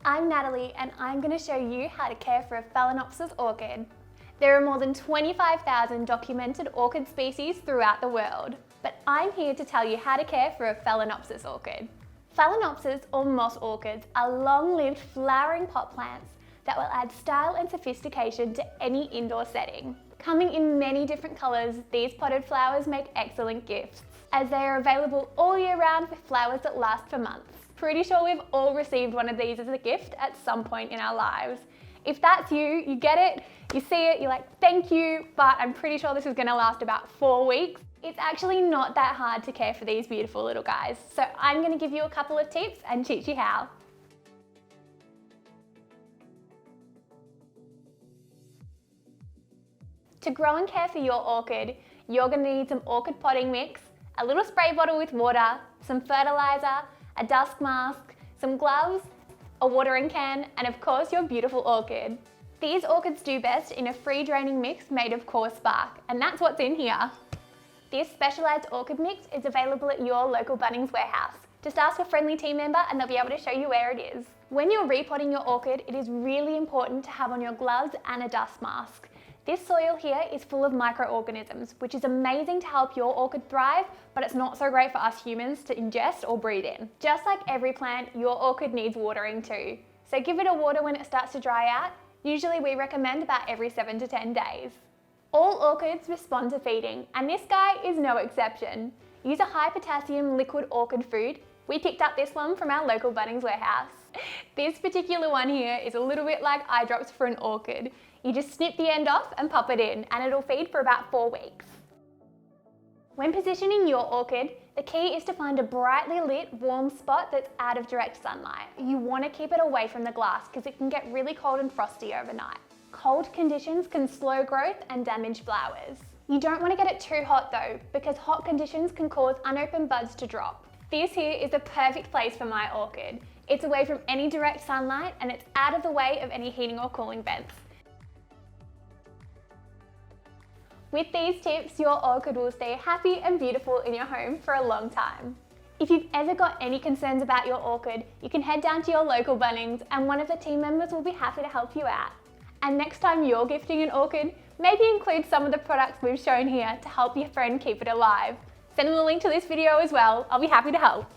I'm Natalie and I'm going to show you how to care for a Phalaenopsis orchid. There are more than 25,000 documented orchid species throughout the world, but I'm here to tell you how to care for a Phalaenopsis orchid. Phalaenopsis or moss orchids are long-lived flowering pot plants that will add style and sophistication to any indoor setting. Coming in many different colours, these potted flowers make excellent gifts, as they are available all year round with flowers that last for months. Pretty sure we've all received one of these as a gift at some point in our lives. If that's you, you get it, you see it, you're like, thank you, but I'm pretty sure this is going to last about 4 weeks. It's actually not that hard to care for these beautiful little guys, so I'm going to give you a couple of tips and teach you how. To grow and care for your orchid, you're going to need some orchid potting mix, a little spray bottle with water, some fertilizer, a dust mask, some gloves, a watering can, and of course your beautiful orchid. These orchids do best in a free draining mix made of coarse bark, and that's what's in here. This specialised orchid mix is available at your local Bunnings warehouse. Just ask a friendly team member and they'll be able to show you where it is. When you're repotting your orchid, it is really important to have on your gloves and a dust mask. This soil here is full of microorganisms, which is amazing to help your orchid thrive, but it's not so great for us humans to ingest or breathe in. Just like every plant, your orchid needs watering too. So give it a water when it starts to dry out. Usually we recommend about every 7 to 10 days. All orchids respond to feeding, and this guy is no exception. Use a high potassium liquid orchid food. We picked up this one from our local Bunnings warehouse. This particular one here is a little bit like eye drops for an orchid. You just snip the end off and pop it in, and it'll feed for about 4 weeks. When positioning your orchid, the key is to find a brightly lit, warm spot that's out of direct sunlight. You want to keep it away from the glass because it can get really cold and frosty overnight. Cold conditions can slow growth and damage flowers. You don't want to get it too hot though, because hot conditions can cause unopened buds to drop. This here is the perfect place for my orchid. It's away from any direct sunlight and it's out of the way of any heating or cooling vents. With these tips, your orchid will stay happy and beautiful in your home for a long time. If you've ever got any concerns about your orchid, you can head down to your local Bunnings and one of the team members will be happy to help you out. And next time you're gifting an orchid, maybe include some of the products we've shown here to help your friend keep it alive. Send them a link to this video as well, I'll be happy to help.